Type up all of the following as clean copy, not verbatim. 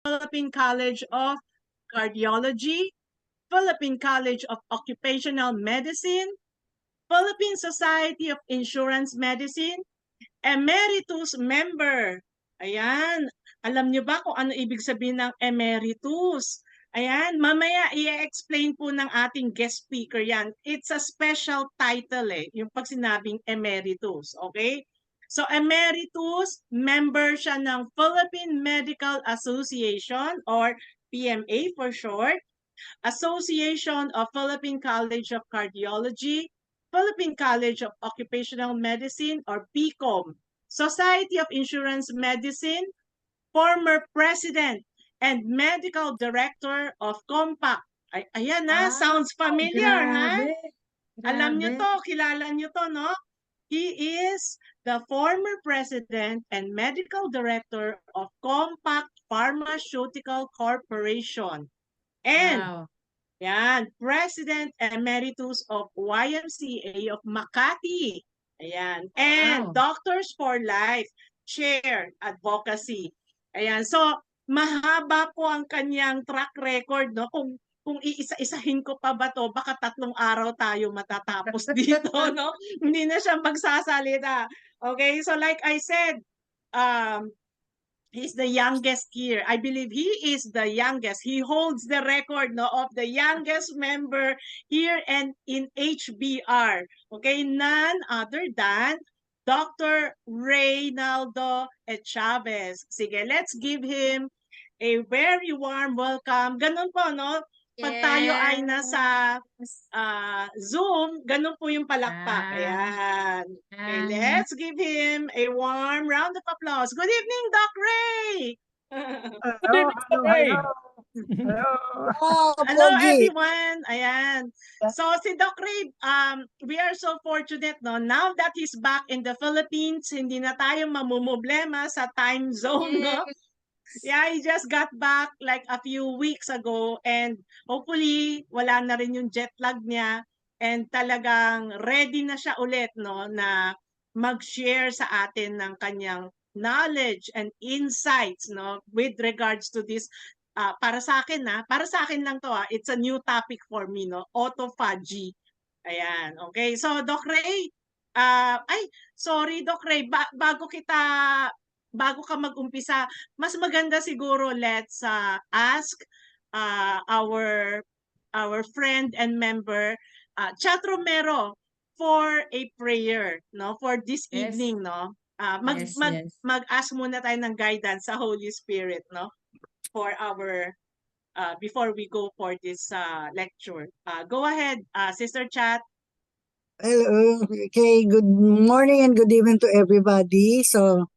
Philippine College of Cardiology, Philippine College of Occupational Medicine, Philippine Society of Insurance Medicine, Emeritus Member. Ayan. Alam niyo ba kung ano ibig sabihin ng emeritus? Ayan, mamaya i-explain po ng ating guest speaker yan. It's a special title yung pag sinabing emeritus, okay? So emeritus, member siya ng Philippine Medical Association or PMA for short, Association of Philippine College of Cardiology, Philippine College of Occupational Medicine or PCOM, Society of Insurance Medicine, former President and Medical Director of Compact. Ayan na, sounds familiar, ha? Alam niyo to, kilala niyo to, no? He is the former President and Medical Director of Compact Pharmaceutical Corporation. And yan, President Emeritus of YMCA of Makati. Ayan. And Doctors for Life, Chair, Advocacy. Ayan. So, mahaba po ang kanyang track record, no? Kung iisa-isahin ko pa ba to, baka 3 araw tayo matatapos dito, no? Hindi na siya magsasalita. Okay? So, like I said, he's the youngest here. I believe he is the youngest. He holds the record, no, of the youngest member here and in HBR. Okay, none other than Dr. Reynaldo Chavez. Sige, let's give him a very warm welcome. Ganun po, no? Pag tayo ay nasa Zoom, ganun po yung palakpak. Ayan. Okay, let's give him a warm round of applause. Good evening, Doc Ray! Hello, hello. Hello everyone. Ayan. So si Doc Ray, we are so fortunate, no? Now that he's back in the Philippines, hindi na tayo mamumblema sa time zone, no? Yeah, he just got back like a few weeks ago and hopefully wala na rin yung jet lag niya and talagang ready na siya ulit, no, na mag-share sa atin ng kanyang knowledge and insights, no, with regards to this. Para sa akin lang to, it's a new topic for me, no, autophagy. Ayan, okay. So Doc Ray, sorry Doc Ray, bago ka mag-umpisa, mas maganda siguro let's ask our friend and member Chat Romero for a prayer, no, for this evening, no. Mag-ask muna tayo ng guidance sa Holy Spirit, no, for our before we go for this lecture. Go ahead, Sister Chat. Hello. Okay, good morning and good evening to everybody. So,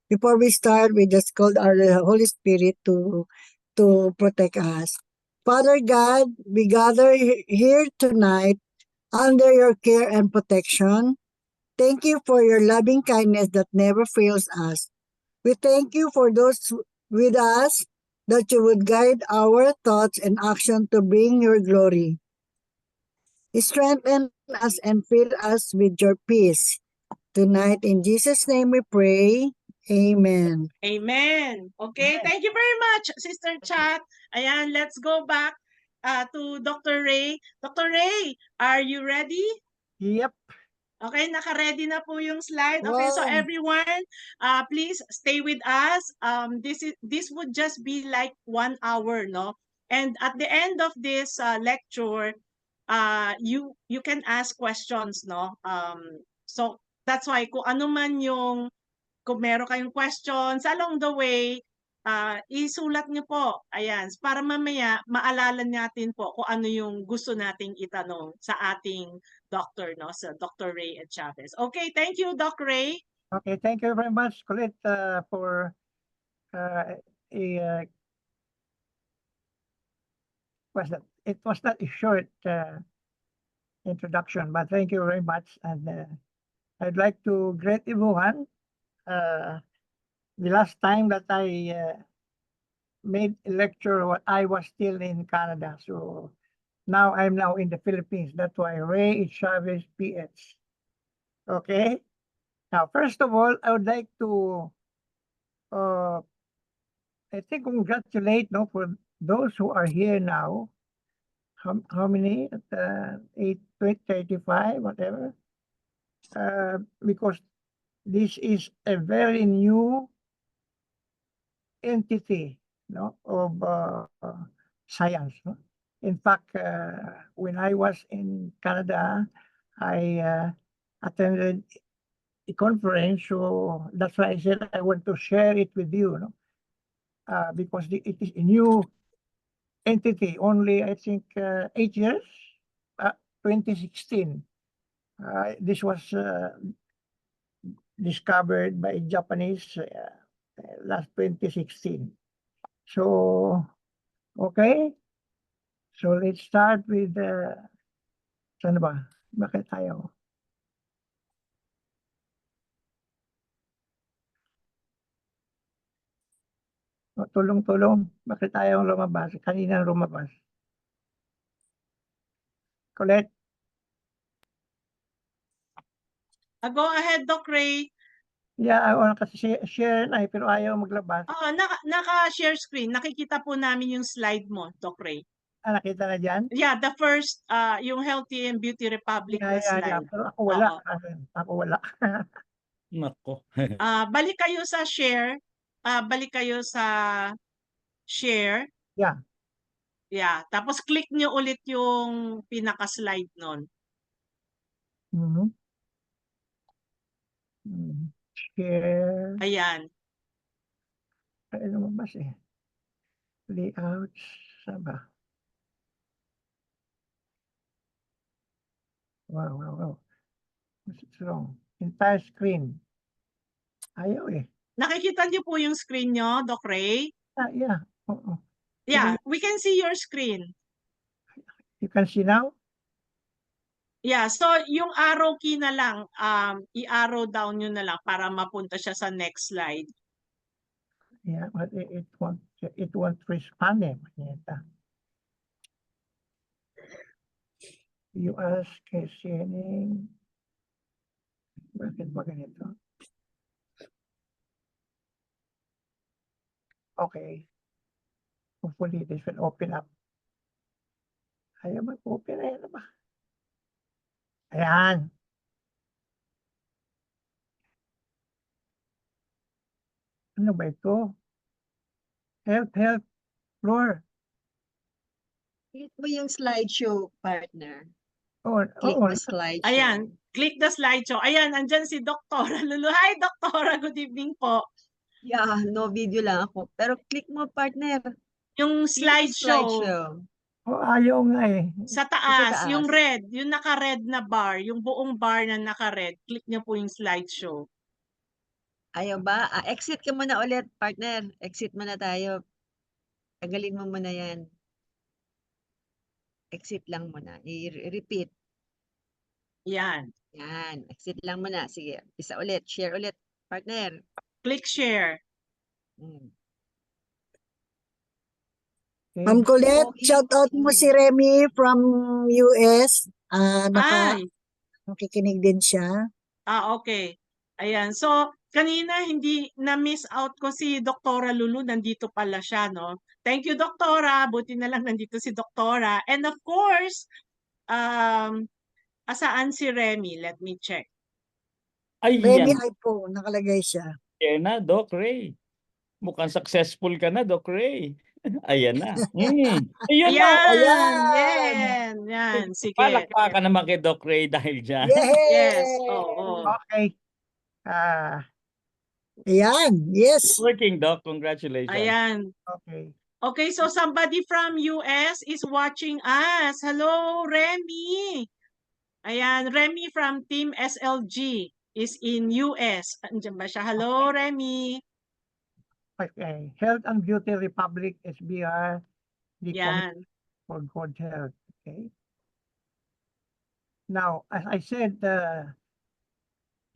before we start, we just called our Holy Spirit to protect us. Father God, we gather here tonight under your care and protection. Thank you for your loving kindness that never fails us. We thank you for those with us, that you would guide our thoughts and action to bring your glory. Strengthen us and fill us with your peace. Tonight, in Jesus' name we pray. Amen. Amen. Okay, thank you very much, Sister Chat. Ayan, let's go back to Dr. Ray. Dr. Ray, are you ready? Yep. Okay, naka-ready na po yung slide. Okay, so everyone, please stay with us. This would just be like 1 hour, no? And at the end of this lecture, you can ask questions, no? So that's why kung ano man yung kung meron kayong questions along the way, isulat niyo po. Ayan, para mamaya maalala natin po kung ano yung gusto nating itanong sa ating doctor, no? Sa Dr. Ray Chavez. Okay, thank you, Doc Ray. Okay, thank you very much, Colette, for it was not a short introduction, but thank you very much. And I'd like to greet everyone. The last time that I made a lecture, I was still in Canada. So now I'm now in the Philippines. That's why Ray Chavez PH. Okay. Now, first of all, I would like to I think congratulate, no, for those who are here now. How many? 35, whatever. Because this is a very new entity, no, of science. No? In fact, when I was in Canada, I attended a conference, so that's why I said I want to share it with you, no? Because it is a new entity, only I think 8 years, 2016. This was discovered by Japanese last 2016. So, okay. So let's start with saan ba? Bakit tayo? Tulong-tulong. Bakit tayo lumabas? Kanina lumabas. Colette, Go ahead, Doc Ray. yeah, kasi share na pero ayaw maglabas. Oo, naka-share screen. Nakikita po namin yung slide mo, Doc Ray. Nakita na dyan? Yeah, the first, yung Healthy and Beauty Republic na slide. Pero ako wala. Oo. Ako wala. Nako. Balik kayo sa share. Balik kayo sa share. Yeah. Yeah. Tapos click nyo ulit yung pinaka-slide nun. Mhm. Share. Ayan. Ay, lumabas eh. Layouts. Saan ba? Wow. What's wrong? Entire screen. Ayaw eh. Nakikita nyo po yung screen nyo, Doc Ray? Yeah. Oo. Yeah, we can see your screen. You can see now? Yeah, so yung arrow key na lang, i-arrow down nyo na lang para mapunta siya sa next slide. Yeah, but it won't respond eh. Manita. You ask questioning. Bakit ba ganito? Okay. Hopefully this will open up. Ayaw mag-open na yan ba? Ayan. Ano ba ito? Help, Floor. Click mo yung slideshow, partner. Oh, Click oh, mo slideshow. Ayan, click the slideshow. Ayan, andyan si Doktora Lulu. Hi, Doktora. Good evening po. Yeah, no video lang ako. Pero click mo, partner. Yung Click slideshow oh, ayaw nga eh. sa taas, taas. yung red, yung naka-red na bar, yung buong bar na naka-red, click niyo po yung slideshow. Ayaw ba? Exit ka muna ulit, partner. Exit muna tayo. Tagalin mo muna yan. Exit lang muna. I-repeat. Yan. Yan. Exit lang muna. Sige. Isa ulit. Share ulit, partner. Click share. Mm. Okay. Ma'am Colette, Okay. shout out mo si Remy from US. Ay, Nakikinig din siya. okay. Ayan. So, kanina hindi na-miss out ko si Doktora Lulu. Nandito pala siya, no? Thank you, Doktora. Buti na lang nandito si Doktora. And of course, asaan si Remy? Let me check. Remy Ayan. iPhone, nakalagay siya. Ayan na, Doc Ray. Mukhang successful ka na, Doc Ray. Ayan na. Ayun na. Ayan! Yan. Sige. Palakpakan naman kay Doc Ray dahil dyan. Yay! Yes. Oo. Okay. Ayan, yes. Working, Doc. Congratulations. Ayan. Okay. Okay, so somebody from US is watching us. Hello, Remy. Ayan, Remy from Team SLG is in US. Andiyan ba siya? Hello, Remy. Okay. Health and Beauty Republic, SBR, the Committee Yan. for Good Health. Okay. Now, as I said,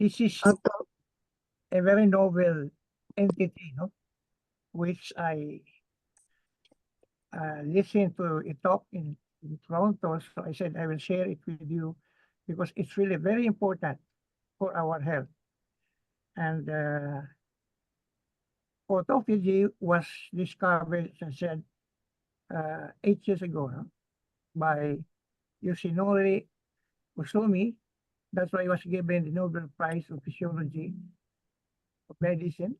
this is Ato. a very novel entity, no? Which I listened to a talk in Toronto, so I said I will share it with you because it's really very important for our health. And autophagy was discovered, as I said, 8 years ago, no? By Yoshinori Kusumi. That's why he was given the Nobel Prize of Physiology of Medicine.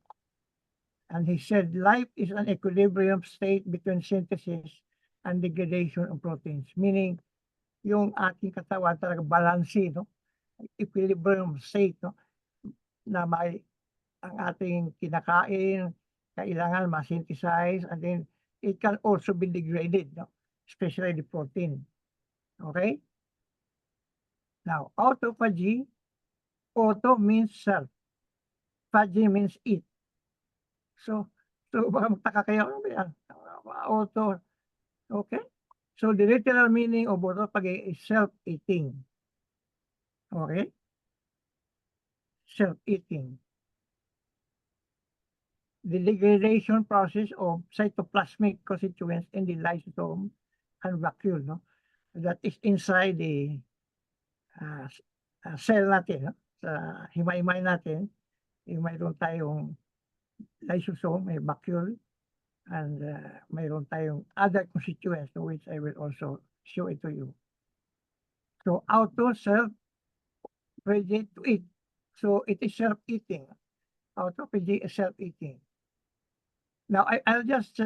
And he said life is an equilibrium state between synthesis and degradation of proteins. Meaning, yung ating katawan talaga balance, no? Equilibrium state, no? Na may ang ating kinakain, kailangan ma-synthesize, and then it can also be degraded, no? Especially the protein. Okay? Now, autophagy, auto means self. Phagy means eat. So baka magtaka kayo, ano ba yan? Auto. Okay? So the literal meaning of autophagy is self-eating. Okay? Self-eating. The degradation process of cytoplasmic constituents in the lysosome and vacuole, no? That is inside the cell natin, no? Sa himay-himay natin, mayroon tayong lysosome, may vacuole, and mayroon tayong other constituents, which I will also show it to you. So auto self-phagy to eat. So it is self-eating. Autophagy is self-eating. Now I'll just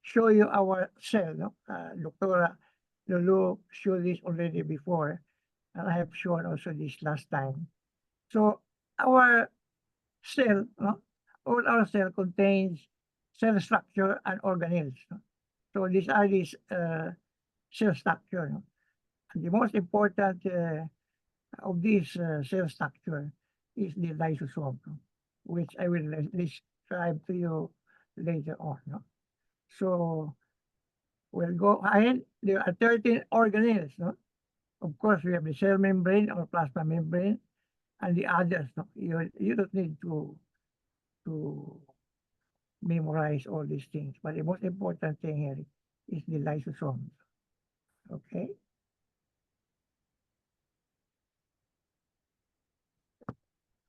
show you our cell. No? Dr. Lulu showed this already before, and I have shown also this last time. So our cell, no? All our cell contains cell structure and organelles. No? So these are these cell structure. No? And the most important of this cell structure is the lysosome, no? Which I will describe to you later on. No? So we'll go ahead. There are 13 organelles. No? Of course, we have the cell membrane or plasma membrane and the others. No? You don't need to memorize all these things. But the most important thing here is the lysosome. Okay?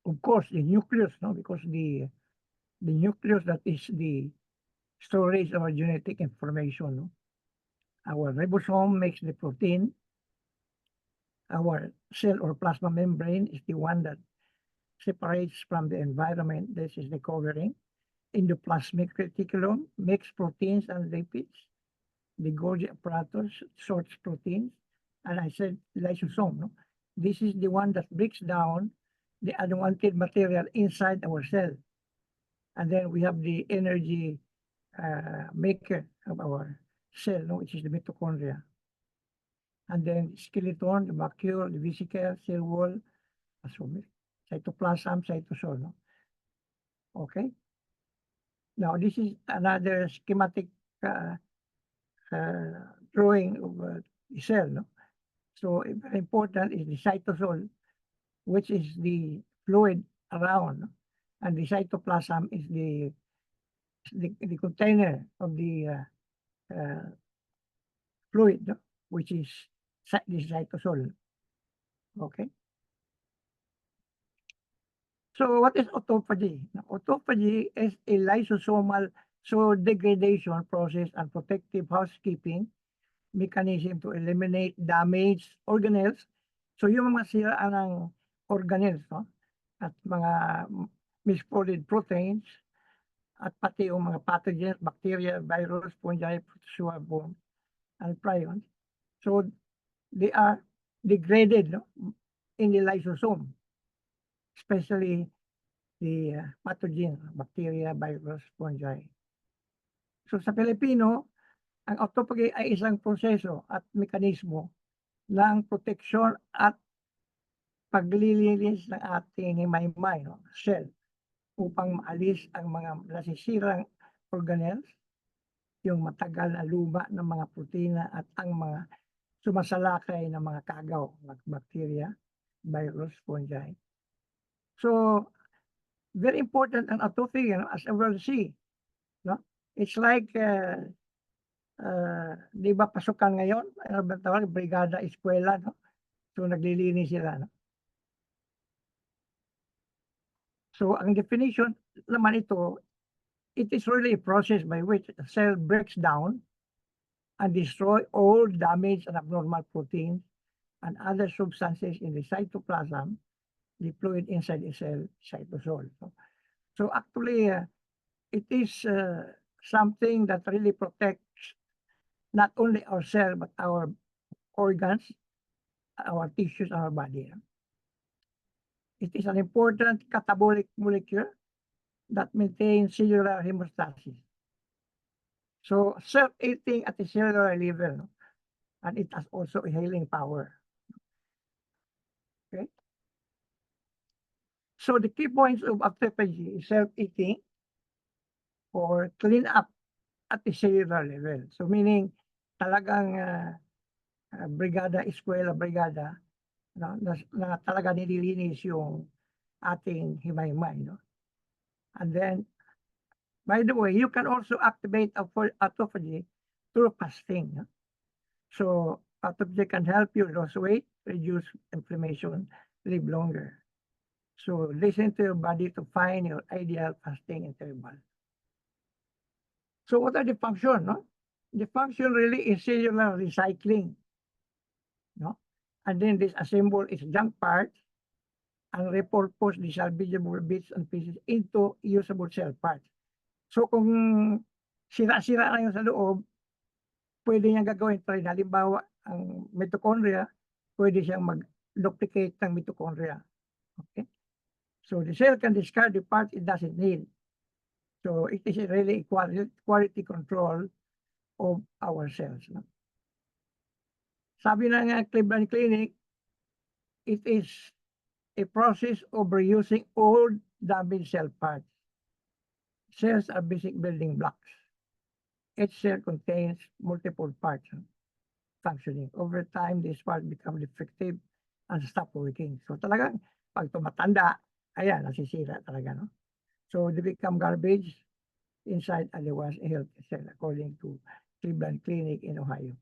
Of course, the nucleus, no? Because the nucleus, that is the storage of our genetic information. No? Our ribosome makes the protein. Our cell or plasma membrane is the one that separates from the environment. This is the covering. Endoplasmic reticulum makes proteins and lipids. The Golgi apparatus sorts proteins. And I said lysosome. No? This is the one that breaks down the unwanted material inside our cell. And then we have the energy maker of our cell, no? Which is the mitochondria. And then skeleton, the vacuole, the vesicle, cell wall, cytoplasm, cytosol. No? Okay. Now this is another schematic drawing of the cell. No? So very important is the cytosol, which is the fluid around, no? And the cytoplasm is the container of the fluid, no? Which is the cytosol. Okay. So what is autophagy? Now, autophagy is a lysosomal degradation process and protective housekeeping mechanism to eliminate damaged organelles. So yung mga siraan ng organelles, no? At mga misfolded proteins, at pati yung mga pathogens, bacteria, virus, fungi, protozoa, worms, and prions. So they are degraded, no? In the lysosome, especially the pathogen, bacteria, virus, fungi. So sa Pilipino, ang autophagy ay isang proseso at mekanismo ng proteksyon at paglilinis ng ating himay-himay, no? Cell, upang maalis ang mga nasisirang organelles, yung matagal na luma ng mga protina at ang mga sumasalakay ng mga kagaw, bacteria, virus, fungi. So, very important ang autophagy, no? As I will see. No? It's like, di ba pasukan ngayon? Ano ba tawag? Brigada, eskwela. No? So, naglilinis sila. No? So, ang definition naman ito it is really a process by which a cell breaks down and destroy all damaged and abnormal proteins and other substances in the cytoplasm deployed inside the cell cytosol. So actually, it is something that really protects not only our cell, but our organs, our tissues, our body. It is an important catabolic molecule that maintains cellular hemostasis. So self-eating at the cellular level, and it has also a healing power. Okay. So the key points of autophagy is self-eating or clean up at the cellular level. So meaning talagang brigada, eskwela, brigada, no, na talaga nililinis yung ating himay-himay. No? And then, by the way, you can also activate autophagy through fasting. No? So autophagy can help you lose weight, reduce inflammation, live longer. So listen to your body to find your ideal fasting interval. So what are the function? No? The function really is cellular recycling. No? And then disassemble its junk parts and repurpose the salvageable bits and pieces into usable cell parts. So kung sira-sira na yung sa loob, pwede niyang gagawin pa rin. Halimbawa, ang mitochondria, pwede siyang mag-duplicate ng mitochondria. Okay? So the cell can discard the part it doesn't need. So it is really quality control of our cells. No? Sabi ng Cleveland Clinic, it is a process of reusing old damaged cell parts. Cells are basic building blocks. Each cell contains multiple parts functioning. Over time, these parts become defective and stop working. So talagang pag tumatanda, ayan, nasisira talaga. No? So they become garbage inside otherwise a healthy cell according to Cleveland Clinic in Ohio.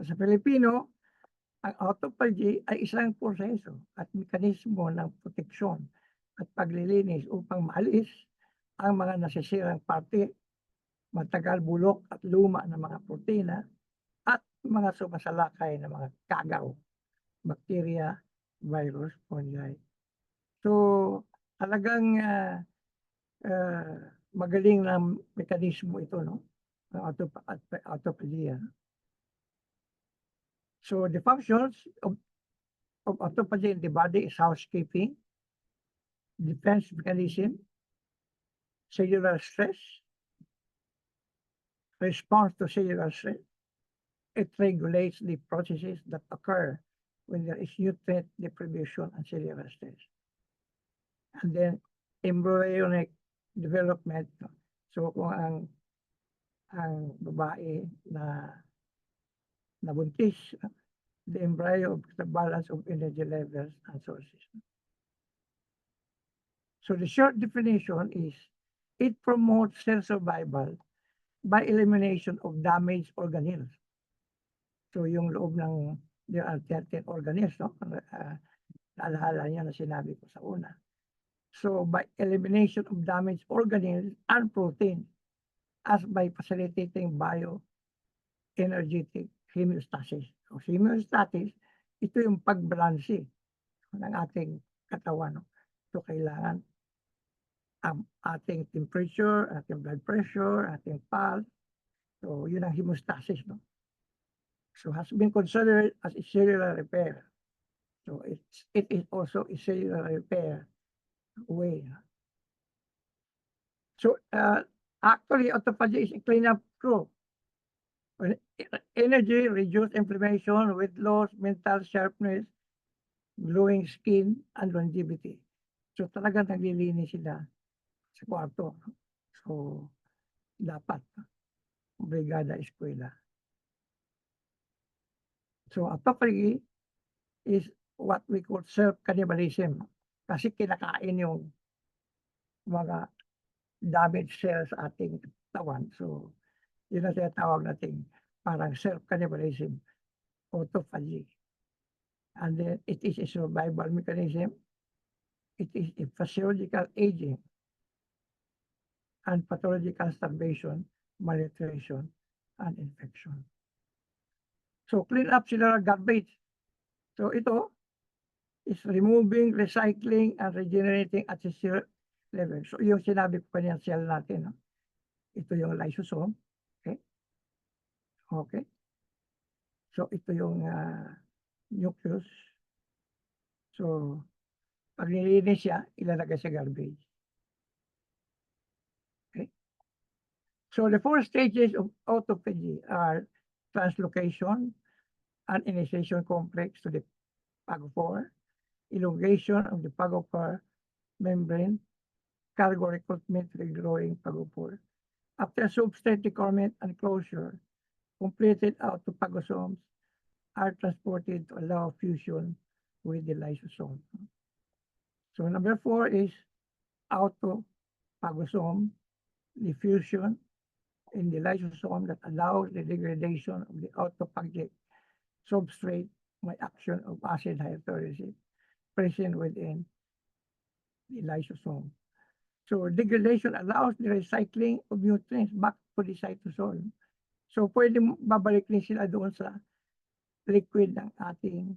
Sa Pilipino, ang autophagy ay isang proseso at mekanismo ng proteksyon at paglilinis upang maalis ang mga nasisirang parte, matagal bulok at luma ng mga protina at mga sumasalakay ng mga kagaw, bacteria, virus, fungi. So talagang magaling na mekanismo ito, no? Autophagy. So the functions of autophagy in the body is housekeeping, defense mechanism, cellular stress, response to cellular stress. It regulates the processes that occur when there is nutrient deprivation and cellular stress. And then embryonic development. So kung ang babae na nabuntis, the embryo of the balance of energy levels and sources. So the short definition is it promotes cell survival by elimination of damaged organelles. So yung loob ng there are 13 organelles, no? Naalala niya na sinabi ko sa una. So by elimination of damaged organelles and protein as by facilitating bioenergetic homeostasis. So homeostasis, ito yung pagbalanse ng ating katawan. No? So kailangan ang ating temperature, ating blood pressure, ating pulse. So yun ang hemostasis. No? So has been considered as a cellular repair. So it is also a cellular repair way. So actually autophagy is a cleanup crew. Energy, reduce inflammation, weight loss, mental sharpness, glowing skin, and longevity. So talagang naglilinis sila sa kwarto. So dapat brigada eskwela. So autophagy is what we call self-cannibalism. Kasi kinakain yung mga damaged cells sa ating katawan. So yun ang tinatawag natin parang self-cannibalism, autophagy. And then it is a survival mechanism. It is a physiological aging. and pathological starvation, malnutrition, and infection. So clean up cellular garbage. So ito is removing, recycling, and regenerating at the cell level. So yung sinabi ko kanina cell natin, no? Ito yung lysosome. Okay? Okay. So ito yung nucleus. So pag nilinis siya, ilalagay sa garbage. Okay? So the 4 stages of autophagy are translocation and initiation complex to the phagophore, elongation of the phagophore membrane, cargo recruitment, regrowing phagophore. After substrate requirement and closure, completed autophagosomes are transported to allow fusion with the lysosome. So number 4 is autophagosome diffusion in the lysosome that allows the degradation of the autophagic substrate by action of acid hydrolysis present within the lysosome. So degradation allows the recycling of nutrients back to the cytosol. So pwede babalik din sila doon sa liquid ng ating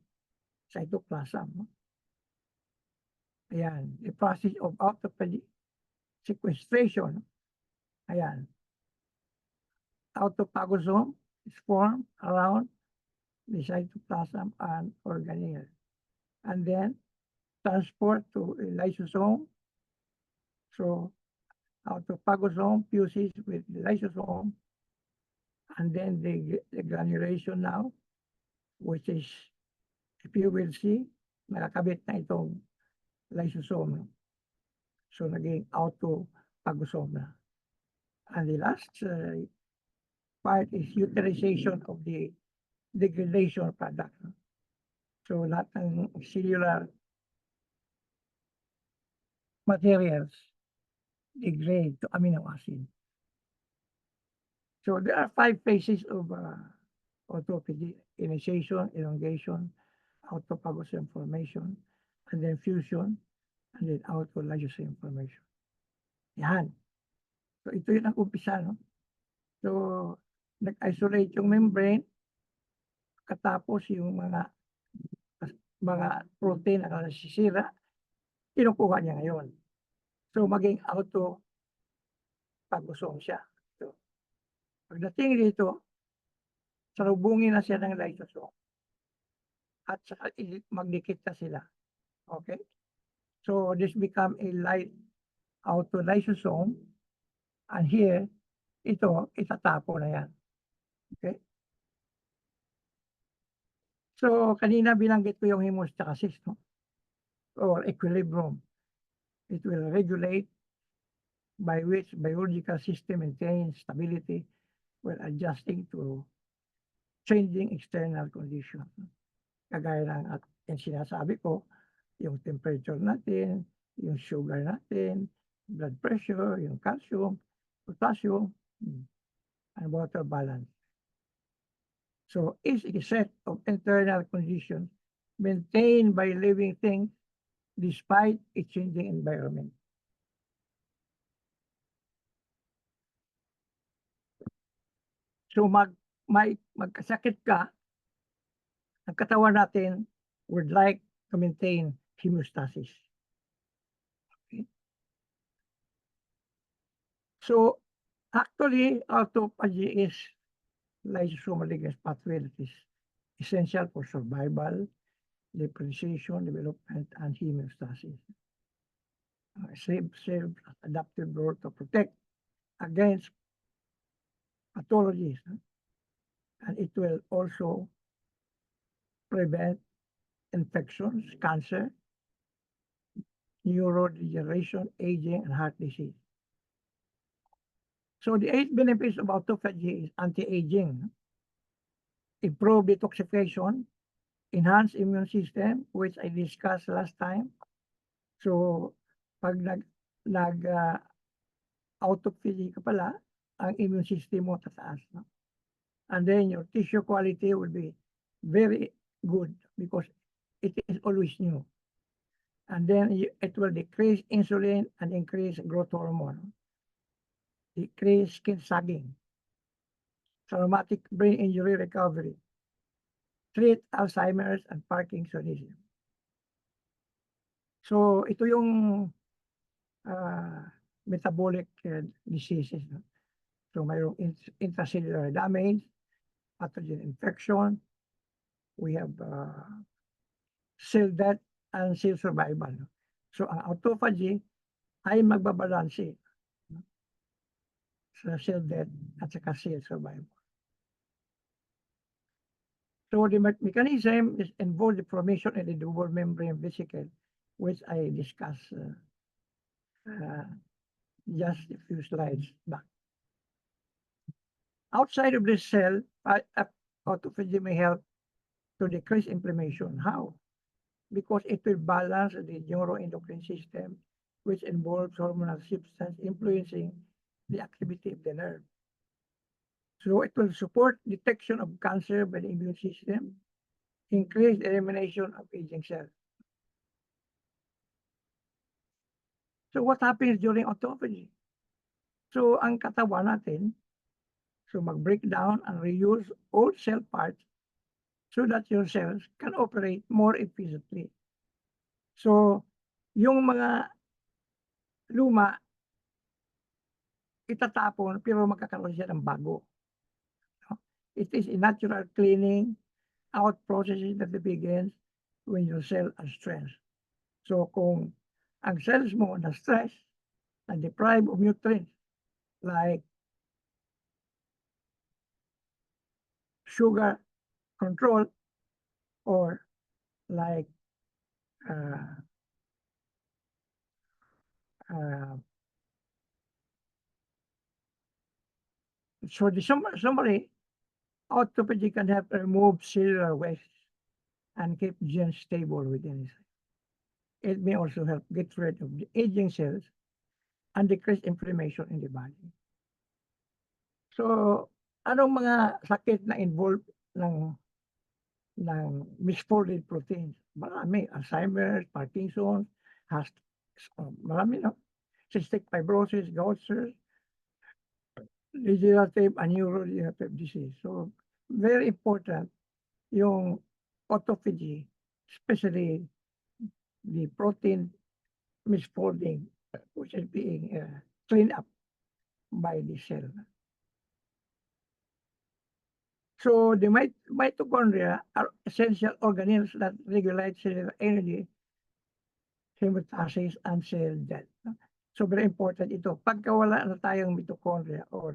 cytoplasm. Ayan, the process of autophagy sequestration. Ayan. Autophagosome is formed around the cytoplasm and organelle. And then transport to a lysosome. So autophagosome fuses with the lysosome. And then the granulation now, which is, if you will see, nakakabit na itong lysosome. So naging autophagosome na. And the last part is utilization of the degradation product. So lahat ng cellular materials degrade to amino acid. So there are 5 phases of autophagy: initiation, elongation, autophagosome formation, and then fusion, and then autolysosome formation. Yan. So ito yung nag-umpisa, no? So nag-isolate yung membrane, katapos yung mga protein na nasisira, kinukuha niya ngayon. So maging autophagosome siya. So, pagdating dito, salubungin na siya ng lysosome. At saka magdikit na sila. Okay? So this become a light autolysosome. And here, ito, itatapo na yan. Okay? So kanina binanggit ko yung hemostasis, no? Or equilibrium. It will regulate by which biological system maintains stability while adjusting to changing external conditions. Kagaya ng yung sinasabi ko, yung temperature natin, yung sugar natin, blood pressure, yung calcium, potassium, and water balance. So it's a set of internal conditions maintained by living things despite a changing environment. So magkasakit ka, ang katawan natin would like to maintain hemostasis. Okay. So actually, autophagy is lysosomal ligase pathway that is essential for survival, differentiation, development, and hemostasis. Serve adaptive role to protect against pathologies, and it will also prevent infections, cancer, neurodegeneration, aging, and heart disease. So the 8 benefits of autophagy is anti-aging, improve detoxification, enhance immune system, which I discussed last time. So pag autophagy ka pala, ang immune system mo tataas. No? And then your tissue quality will be very good because it is always new. And then it will decrease insulin and increase growth hormone. decrease skin sagging, traumatic brain injury recovery, treat Alzheimer's and Parkinsonism. So, ito yung metabolic diseases. No? So, mayroong intracellular damage, pathogen infection, we have cell death and cell survival. No? So, ang autophagy ay magbabalanse no? sa cell death at saka cell survival. So, the mechanism is involved the formation in the double membrane vesicle, which I discussed just a few slides back. Outside of this cell, autophagy may help to decrease inflammation. How? Because it will balance the neuroendocrine system, which involves hormonal substance influencing the activity of the nerve. So it will support detection of cancer by the immune system, increase the elimination of aging cells. So what happens during autophagy? So ang katawan natin, so mag-break down and reuse old cell parts so that your cells can operate more efficiently. So yung mga luma, itatapon pero magkakaroon siya ng bago. It is a natural cleaning out processes that begins when your cell are stressed. So kung ang cells mo na stress, na deprived of nutrients like sugar control or like so the summary, autophagy can help remove cellular waste and keep genes stable within it. It may also help get rid of the aging cells and decrease inflammation in the body. So, anong mga sakit na involved ng misfolded proteins? Marami. Alzheimer's, Parkinson's, marami, no? Cystic fibrosis, gout cells, degenerative and neurodegenerative disease. So, very important yung autophagy, especially the protein misfolding, which is being cleaned up by the cell. So the mitochondria are essential organelles that regulate cellular energy, hemostasis, and cell death. So very important ito. Pagka wala na tayong mitochondria or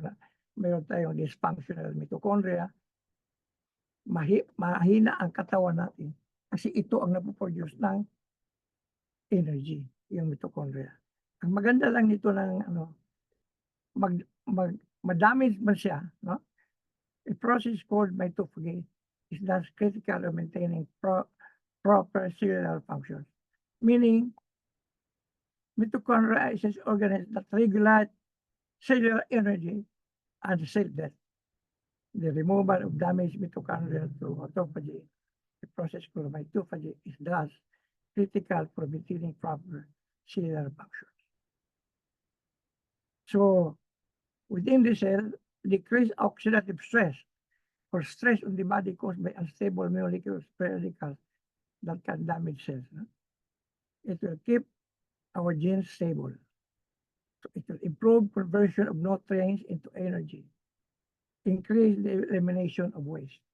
mayroon tayong dysfunctional mitochondria, mahina ang katawan natin kasi ito ang napoproduce ng energy, yung mitochondria. Ang maganda lang nito ng madamage man siya, no? A process called mitophagy is thus critical of maintaining proper cellular functions. Meaning, mitochondria is an organelle that regulate cellular energy and cell death. The removal of damaged mitochondria through autophagy, the process called mitophagy, is thus critical for maintaining proper cellular functions. So, within the cell, decreased oxidative stress or stress on the body caused by unstable molecules, free radicals that can damage cells. No? It will keep our genes stable. So it will improve conversion of nutrients into energy, increase the elimination of waste.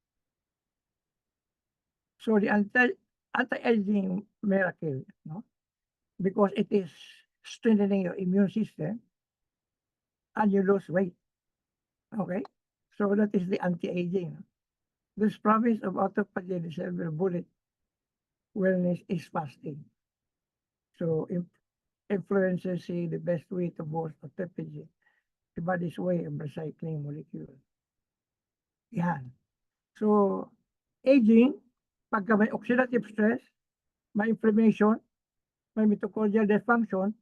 So the anti-aging miracle, no? Because it is strengthening your immune system and you lose weight. Okay, so that is the anti-aging. This promise of autophagy, the silver bullet wellness is fasting. So influencers say the best way to boost autophagy, the body's way of recycling molecules. Yan. So aging, pagka may oxidative stress, may inflammation, may mitochondrial dysfunction,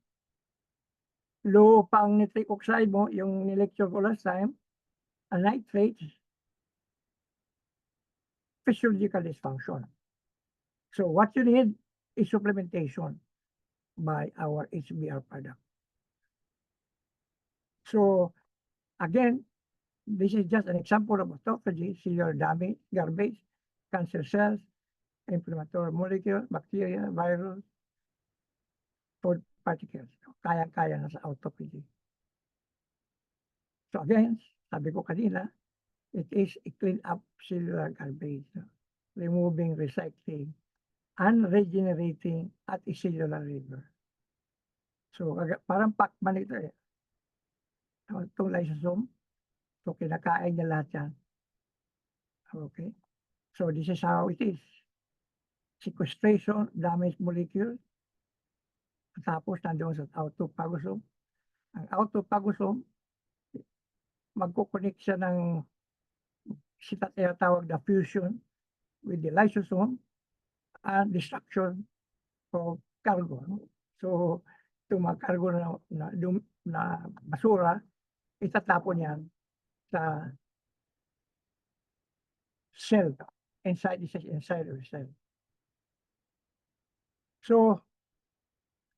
low pang nitric oxide mo, yung ni-lecture ko last time, and nitrates, physiological dysfunction. So what you need is supplementation by our HBR product. So Again, this is just an example of autophagy, cellular damage, garbage, cancer cells, inflammatory molecule, bacteria, virus, food particles. Kaya-kaya na sa autophagy. So again, sabi ko kanina, it is a clean up cellular garbage, removing, recycling, and regenerating at a cellular level. So parang Pac-Man ito eh. Itong lysosome, so kinakain niya lahat yan. Okay? So this is how it is. Sequestration, damaged molecule, tapos nandoon sa autophagosome. Ang autophagosome, magkukonek siya ng tinatawag na fusion with the lysosome and destruction of cargo. So, itong mga cargo na basura, itatapon yan sa cell, inside of the cell. So,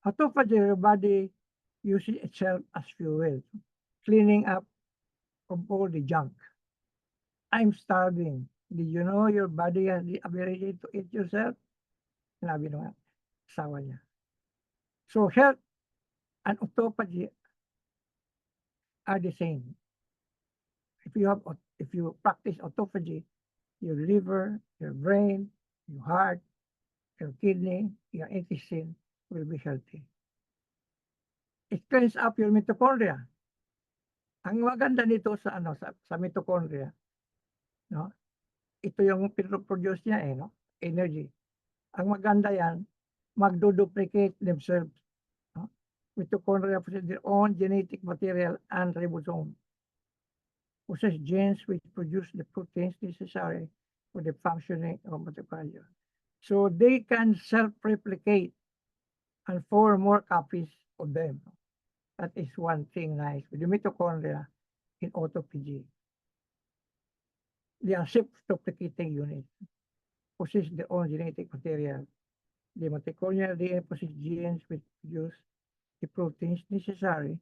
autophagy, your body uses itself as fuel, cleaning up of all the junk. I'm starving. Did you know your body has the ability to eat yourself? Sinabi nung asawa niya. So health and autophagy are the same. If you practice autophagy, your liver, your brain, your heart, your kidney, your intestine will be healthy. It cleans up your mitochondria. Ang maganda nito sa sa mitochondria, no? Ito yung produce niya no? Energy. Ang maganda yan, magdo-duplicate themselves. No? Mitochondria possess their own genetic material and ribosome. Possess genes which produce the proteins necessary for the functioning of mitochondria. So they can self-replicate and form more copies of them. That is one thing nice with the mitochondria in autophagy. They are self-replicating units, possess their own genetic material. The mitochondrial DNA possess genes which produce the proteins necessary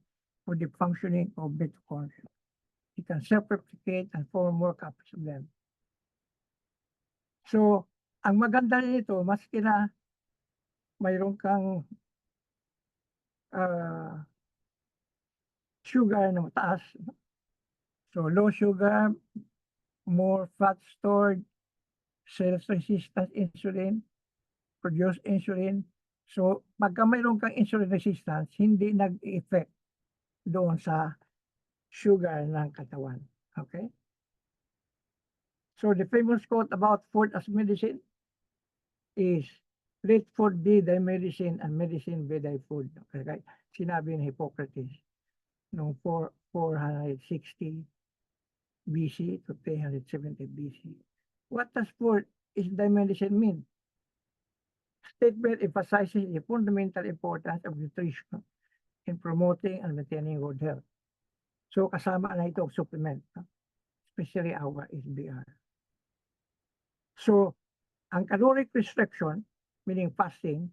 for the functioning of mitochondria. It can self-replicate and form more copies of them. So, ang maganda nito, maski na mayroon kang sugar na mataas. So, low sugar, more fat stored, cells resistant insulin, produce insulin. So, pagka mayroon kang insulin resistance, hindi nag-effect doon sa sugar ng katawan. Okay? So, the famous quote about food as medicine is, let food be thy medicine and medicine be thy food. Okay? Sinabi ni Hippocrates noong 460 BC to 370 BC. What does food is thy medicine mean? Statement emphasizes the fundamental importance of nutrition in promoting and maintaining good health. So kasama na ito supplement, especially our SBR. So ang caloric restriction, meaning fasting,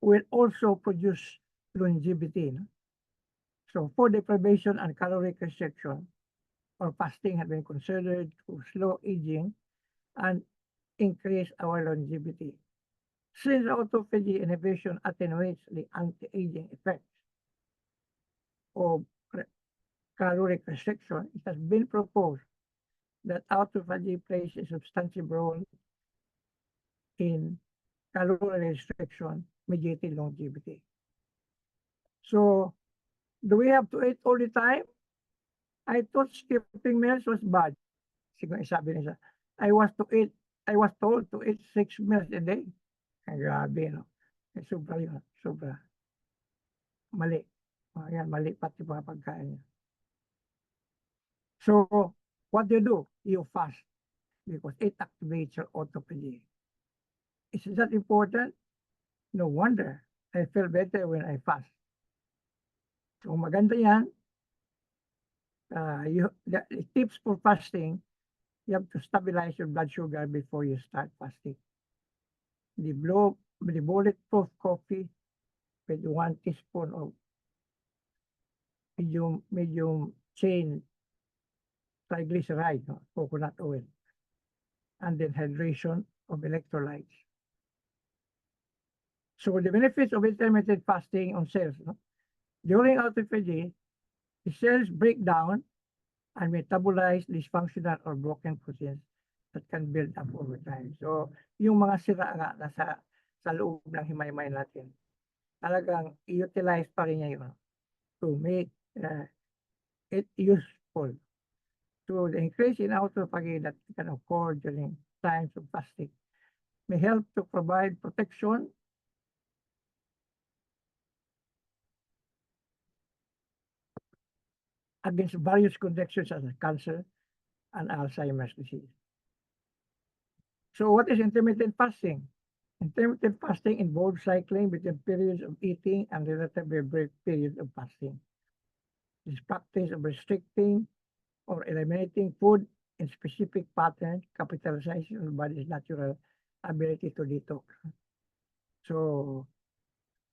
will also produce longevity. So food deprivation and caloric restriction or fasting have been considered to slow aging and increase our longevity. Since autophagy inhibition attenuates the anti-aging effects of caloric restriction, it has been proposed that autophagy plays a substantial role in calorie restriction mediated longevity. So, do we have to eat all the time? I thought skipping meals was bad. Siguro sabi niya, I was told to eat 6 meals a day. Ay, grabe, no? Sobra yun, sobra. Mali. Ayan, mali pati mga pagkain niya. So, what do? You fast because it activates your autophagy. Is that important? No wonder. I feel better when I fast. So, maganda yan. The tips for fasting, you have to stabilize your blood sugar before you start fasting. The bulletproof coffee with 1 teaspoon of medium chain triglyceride, no? Coconut oil, and then hydration of electrolytes. So the benefits of intermittent fasting on cells, no? During autophagy, the cells break down and metabolize dysfunctional or broken proteins that can build up over time. So, yung mga sira nga sa loob ng himay-himay natin, talagang i-utilize pa rin niya yun to make it useful. So, the increase in autophagy that can occur during times of fasting may help to provide protection against various conditions such as cancer and Alzheimer's disease. So what is intermittent fasting? Intermittent fasting involves cycling between periods of eating and relatively brief periods of fasting. This practice of restricting or eliminating food in specific patterns capitalizes on the body's natural ability to detox. So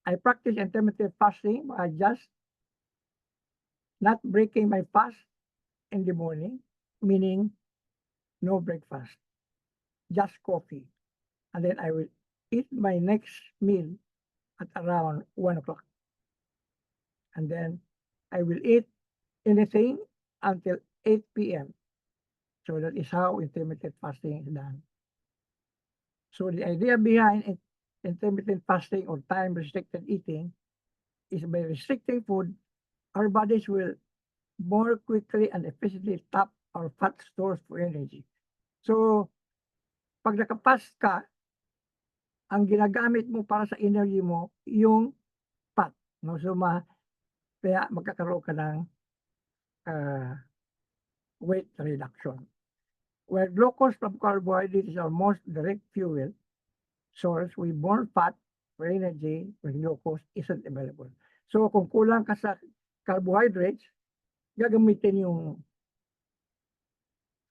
I practice intermittent fasting by just not breaking my fast in the morning, meaning no breakfast, just coffee. And then I will eat my next meal at around 1 o'clock. And then I will eat anything until 8 p.m. So that is how intermittent fasting is done. So the idea behind intermittent fasting or time-restricted eating is by restricting food, our bodies will more quickly and efficiently tap our fat stores for energy. So, pag nakapast ka, ang ginagamit mo para sa energy mo, yung fat. No? So, kaya magkakaroon ka ng weight reduction. Where glucose from carbohydrates is our most direct fuel source, we burn fat for energy when glucose isn't available. So, kung kulang ka sa carbohydrates, gagamitin yung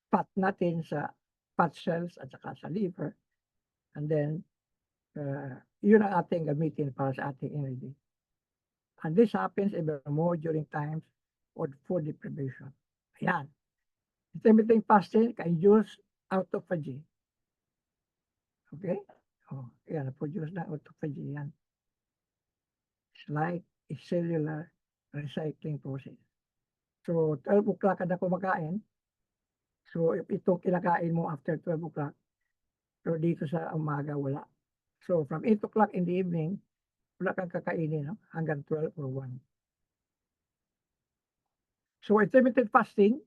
fat natin sa fat cells at saka sa liver. And then, yun ang ating gamitin para sa ating energy. And this happens even more during times of food deprivation. Ayan. Intermittent fasting can use autophagy. Okay? Oh, yan, produce na autophagy yan. It's like a cellular recycling process. So, 12 o'clock ka na kumakain. So, if itong kinakain mo after 12 o'clock, pero dito sa umaga, wala. So, from 8 o'clock in the evening, wala kang kakainin, no? Hanggang 12 or 1. So, intermittent fasting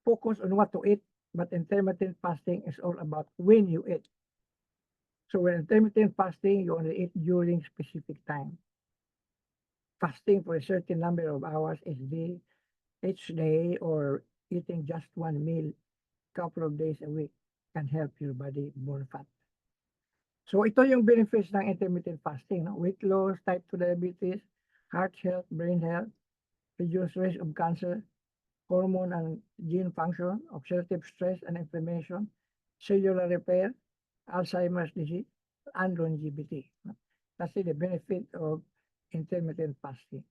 focus on what to eat, but intermittent fasting is all about when you eat. So, when intermittent fasting, you only eat during specific time. Fasting for a certain number of hours each day or eating just one meal couple of days a week can help your body burn fat. So ito yung benefits ng intermittent fasting, no? Weight loss, type 2 diabetes, heart health, brain health, reduce risk of cancer, hormone and gene function, oxidative stress and inflammation, cellular repair, Alzheimer's disease, and longevity. That's the benefit of intermittent fasting.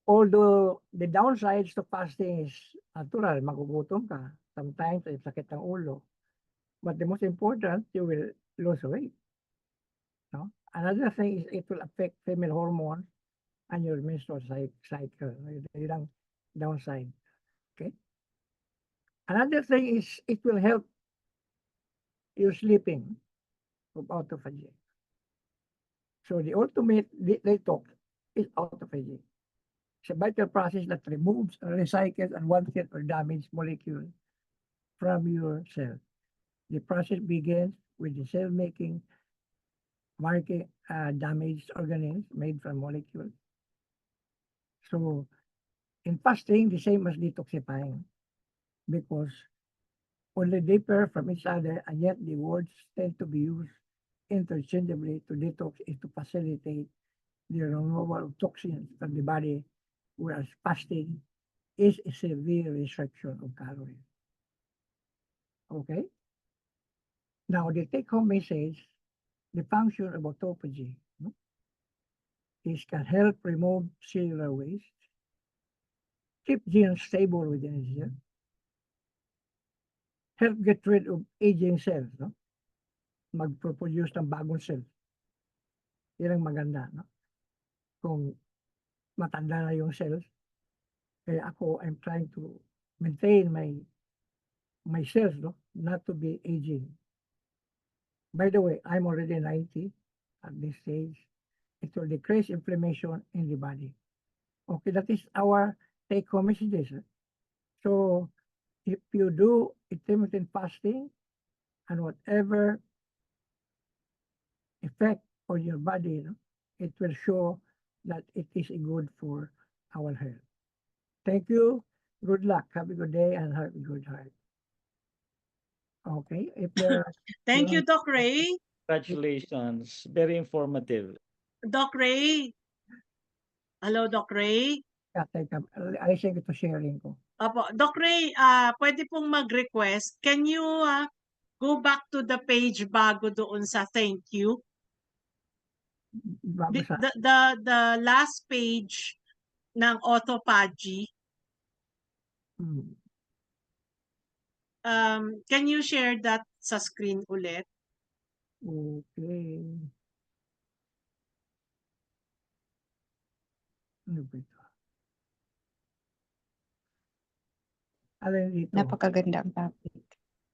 Although the downsides to fasting is natural, magugutom ka. Sometimes ay sakit ng ulo. But the most important, you will lose weight. No? Another thing is it will affect female hormones and your menstrual cycle. Yun ang downside. Okay? Another thing is it will help your sleeping of autophagy. So the ultimate detox is autophagy. It's a vital process that removes, recycles, and wanted or damaged molecules from your cell. The process begins with the cell making damaged organisms made from molecules. So in fasting, the same as detoxifying, because only differ from each other, and yet the words tend to be used interchangeably. To detox is to facilitate the removal of toxins from the body, whereas fasting is a severe restriction of calories. Okay? Now, the take-home message, the function of autophagy. No? This can help remove cellular waste, keep genes stable within a cell, help get rid of aging cells, no? Mag-produce ng bagong cell. Yan ang maganda, no? Kung matanda na yung cells, kaya ako, I'm trying to maintain my cells, no? Not to be aging. By the way, I'm already 90 at this stage. It will decrease inflammation in the body. Okay, that is our take-home messages. So, if you do intermittent fasting and whatever effect on your body, no, it will show that it is good for our health. Thank you. Good luck. Have a good day and have a good heart. Okay, if there are Thank you, Doc Ray. Congratulations. Very informative. Doc Ray. Hello, Doc Ray. teka, alisin ko ito sharing ko. Opo, Doc Ray, pwede pong mag-request. Can you go back to the page bago doon sa thank you? Babasa. The last page ng autophagy. Hmm. Can you share that sa screen ulit? Okay. Ano ba ito? Alin dito? Napakagandang topic.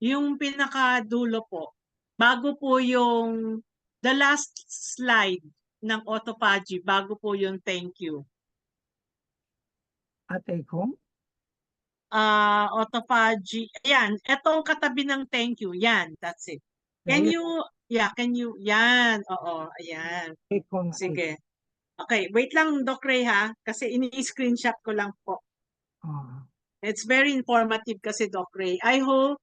Yung pinakadulo po. Bago po yung the last slide ng autophagy, bago po yung thank you. At take home? Autophagy. Ayan, etong katabi ng thank you. Yan, that's it. Can Ayun. you, yan, oo, ayan. Take home. Sige. Okay, wait lang, Doc Ray ha, kasi ini-screenshot ko lang po. Oh. It's very informative kasi, Doc Ray. I hope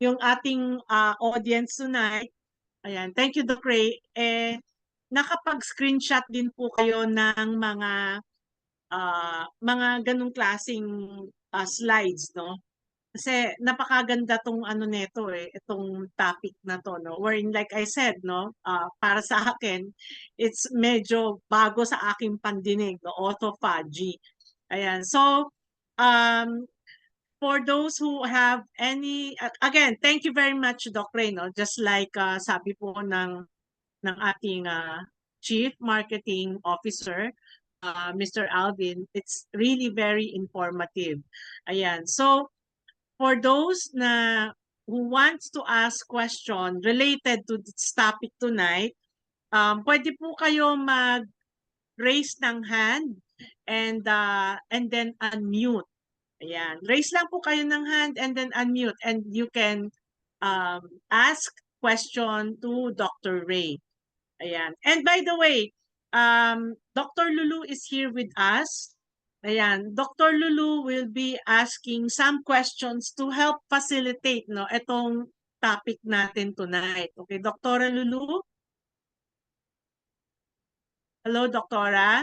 yung ating audience tonight, ayan, thank you, Doc Ray, nakapag-screenshot din po kayo ng mga ganung klaseng slides, no? Kasi napakaganda tong ano nito itong topic na to, no? Wherein like I said, no, para sa akin, it's medyo bago sa aking pandinig, no? Autophagy. Ayan. So, for those who have any, again, thank you very much, Doc Ray, no? Just like sabi po ng ating Chief Marketing Officer, Mr. Alvin, it's really very informative. Ayan. So, for those who wants to ask question related to this topic tonight, pwede po kayo mag-raise ng hand and then unmute. Ayan. Raise lang po kayo ng hand and then unmute and you can ask question to Dr. Ray. Ayan. And by the way, Dr. Lulu is here with us. Ayan, Dr. Lulu will be asking some questions to help facilitate itong topic natin tonight. Okay, Dr. Lulu? Hello, Doktora?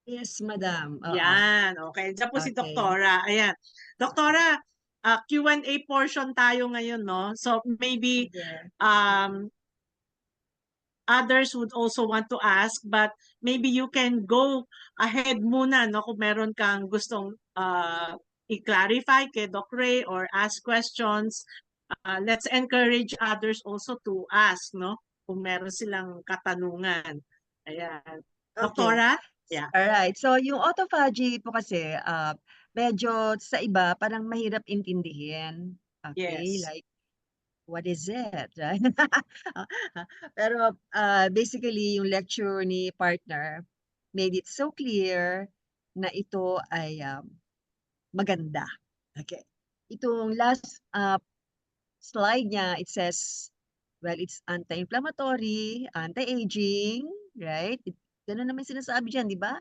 Yes, madam. Oo. Yan, okay. Diyan po si Okay. Doktora. Ayan. Doktora, Q&A portion tayo ngayon, no? So maybe Sige. others would also want to ask, but maybe you can go ahead muna, no, kung meron kang gustong i-clarify kay Doc Ray or ask questions. Let's encourage others also to ask, no, kung meron silang katanungan. Ayan. Doktora? Yeah. Alright. So, yung autophagy po kasi, medyo sa iba, parang mahirap intindihin. Okay, Yes. like, what is it? Right? Pero basically, yung lecture ni partner made it so clear na ito ay maganda. Okay. Itong last slide niya, it says, well, it's anti-inflammatory, anti-aging, right? Ganun naman sinasabi dyan, di ba?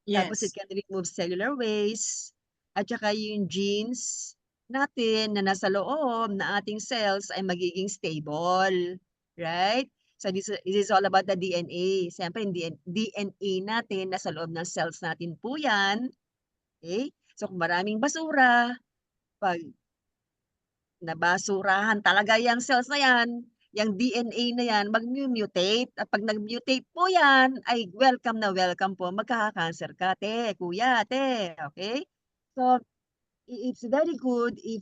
Tapos it Yes. can remove cellular waste, at saka yung genes natin na nasa loob na ating cells ay magiging stable, right? So this is all about the DNA. Siyempre, yung DNA natin nasa loob ng cells natin po yan. Okay? So kung maraming basura, pag nabasurahan talaga yung cells na yan, yung DNA na yan mag-mutate. At pag nag-mutate po yan, ay welcome na welcome po. Magkaka-cancer ka, kuya, okay? So, it's very good if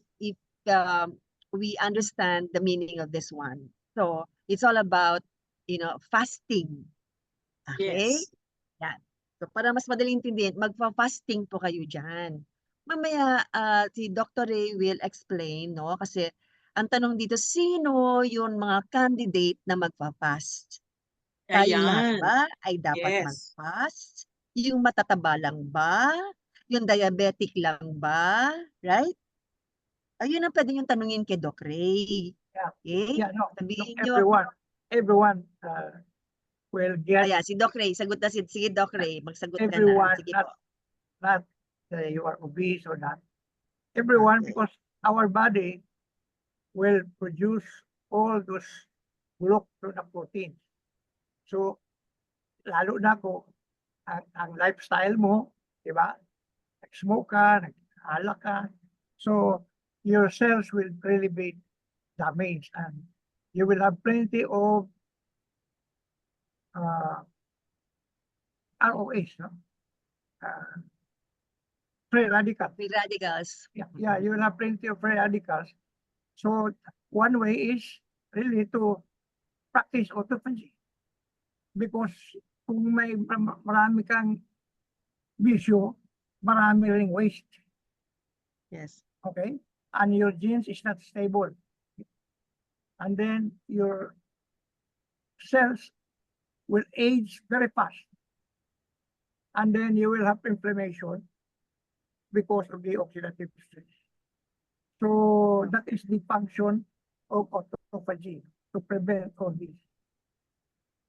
we understand the meaning of this one. So, it's all about, fasting. Okay? Yes. Yan. So, para mas madaling intindihin, magpa-fasting po kayo dyan. Mamaya, si Dr. Ray will explain, no? Kasi, ang tanong dito, sino yung mga candidate na magpa-fast? Tayo lahat Ayan. ba ay dapat Yes. mag-fast? Yung matataba lang ba? Yung diabetic lang ba? Right? Ayun ang pwede yung tanungin kay Doc Ray. Yeah. Okay? Yeah, no, Sabihin no, nyo, everyone will get, ayan, si Doc Ray, sagot na sige Doc Ray, magsagot ka na. everyone, Sige not, po. not you are obese or not. Everyone, Okay. because our body will produce all those bulk na proteins. So, lalo na kung ang lifestyle mo, di ba? Nag-smoke ka, nag-alak ka. So, your cells will really be damaged and you will have plenty of ROH, no? Free radicals. Free radicals. Yeah, you will have plenty of free radicals. So, one way is really to practice autophagy. Because kung may marami kang bisyo, marami ring waste. Yes. Okay? And your genes is not stable. And then your cells will age very fast. And then you will have inflammation because of the oxidative stress. So that is the function of autophagy, to prevent all this.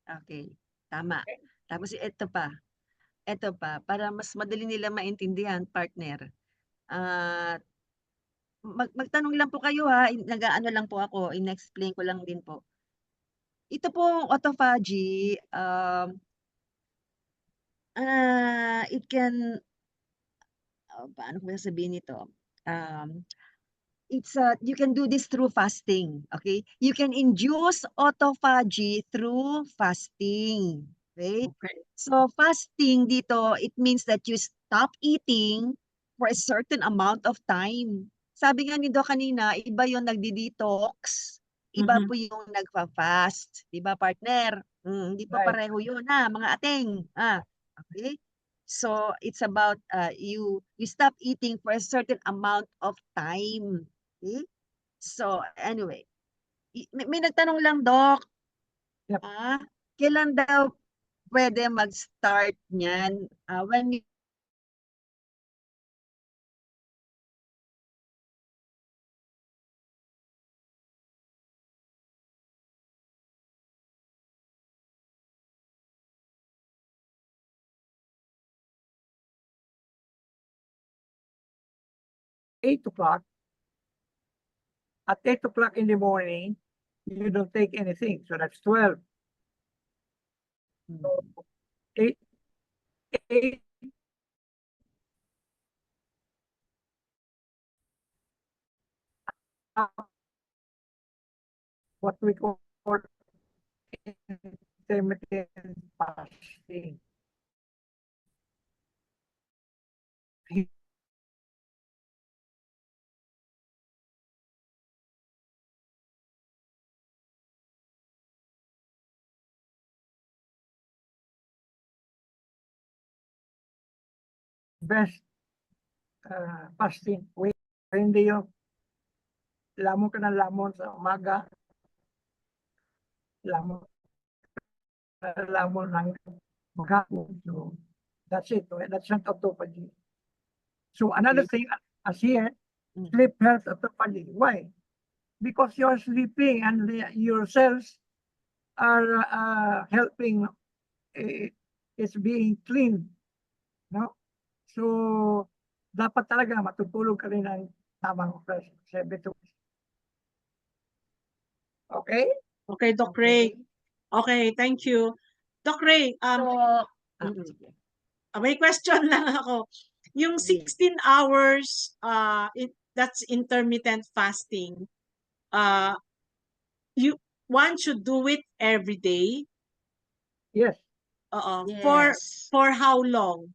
Okay. Tama. Tapos ito pa, para mas madali nila maintindihan, partner. Magtanong lang po kayo ha, nag-aano lang po ako, in-explain ko lang din po. Ito pong autophagy, it can, paano ko sabihin ito? You can do this through fasting, okay? You can induce autophagy through fasting, okay? Okay. So fasting dito, it means that you stop eating for a certain amount of time. Sabi nga ni Do kanina, iba yung nagdi-detox, iba po yung nagfa-fast, 'di ba partner? Hindi pa Right. pareho yun mga ateng. Okay? So it's about you stop eating for a certain amount of time. Okay? So anyway, may nagtanong lang, Doc. Yep. Kailan daw pwede mag-start niyan? When you 8 o'clock, at 8 o'clock in the morning, you don't take anything. So that's 12. So 8 what we call intermittent fasting. Best fasting way. Hindi yung lamon ka ng lamon sa umaga, lamon ng maghapon. So that's it. That's not autophagy. So another thing, as here, sleep health autophagy. Why? Because you're sleeping and your cells are helping, it's being cleaned. No? So dapat talaga matutulog ka rin ng tamang fresh 7 to 8. Okay? Okay, Doc Ray. Okay, thank you. Doc Ray, sige. may question lang ako. Yung 16 hours, that's intermittent fasting. one should do it every day? Yes. Yes. For how long?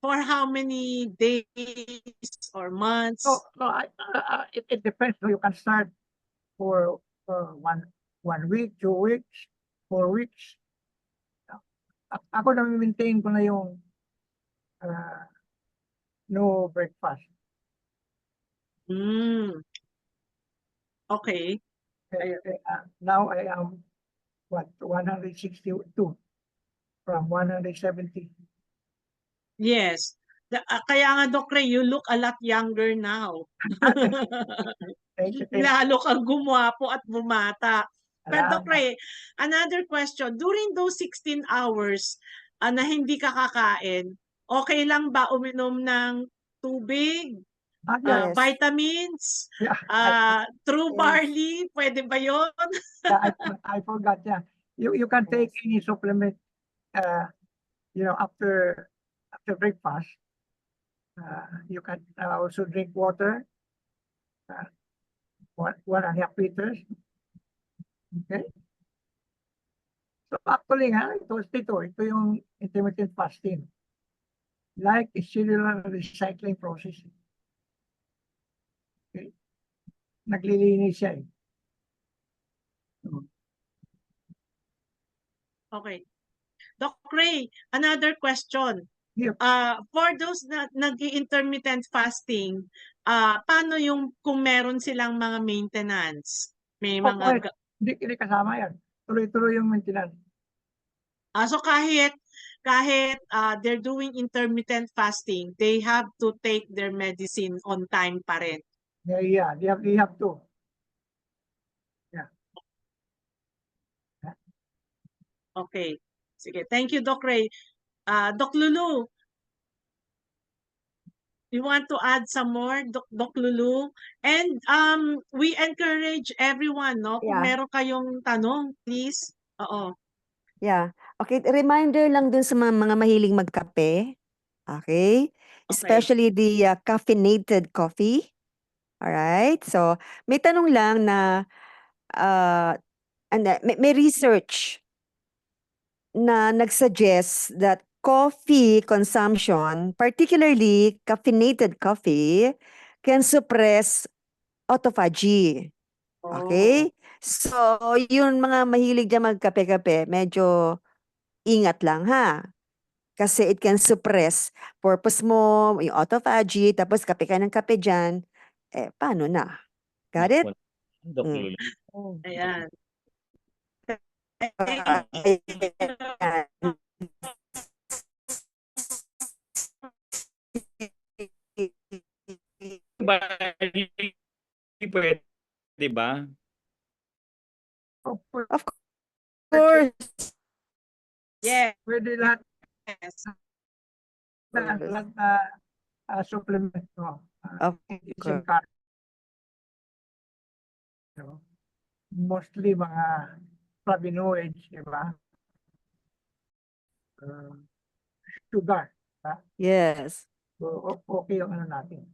For how many days or months? So it depends. So you can start for one week, 2 weeks, 4 weeks. Ako na-maintain ko na yung no breakfast. Okay. Now I am 162 from 170. Yes. Kaya nga, Doc Ray, you look a lot younger now. Thank you. Lalo kang gumwapo at bumata. Pero Doc Salamat. Ray, another question. During those 16 hours na hindi ka kakain, okay lang ba uminom ng tubig, Yeah, Yes. vitamins, yeah, true Yes. barley? Pwede ba yun? I forgot. Yeah, you can take any supplement. After breakfast, you can also drink water. 1.5 liters. Okay. So actually ito yung intermittent fasting. Like a cellular recycling process. Okay. Naglilinis siya eh. Okay. Doc Ray, another question. Yep. For those na nag-intermittent fasting, paano yung kung meron silang mga maintenance? May mga Hindi kasama yan. Tuloy-tuloy yung maintenance. so kahit they're doing intermittent fasting, they have to take their medicine on time pa rin. Yeah, they have to. Okay. Sige. Thank you, Doc Ray. Doc Lulu, you want to add some more, Doc Lulu? And we encourage everyone, no? Kung Yeah. meron kayong tanong, please. Oo. Yeah. Okay, reminder lang dun sa mga mahilig magkape. Okay? Especially the caffeinated coffee. All right? So, may tanong lang na may research na nagsuggest that coffee consumption, particularly caffeinated coffee, can suppress autophagy. Okay? So, yung mga mahilig dyan magkape-kape, medyo ingat lang ha. Kasi it can suppress purpose mo, yung autophagy, tapos kape ka ng kape dyan, paano na? Got it? Doc Lulu. Ayan. Pwede ba? Of course. Yes. Pwede lahat na supplement mo. Of Isang card. Mostly mga flavonoids, di ba? Sugar. Yes. So, okay yung ano natin.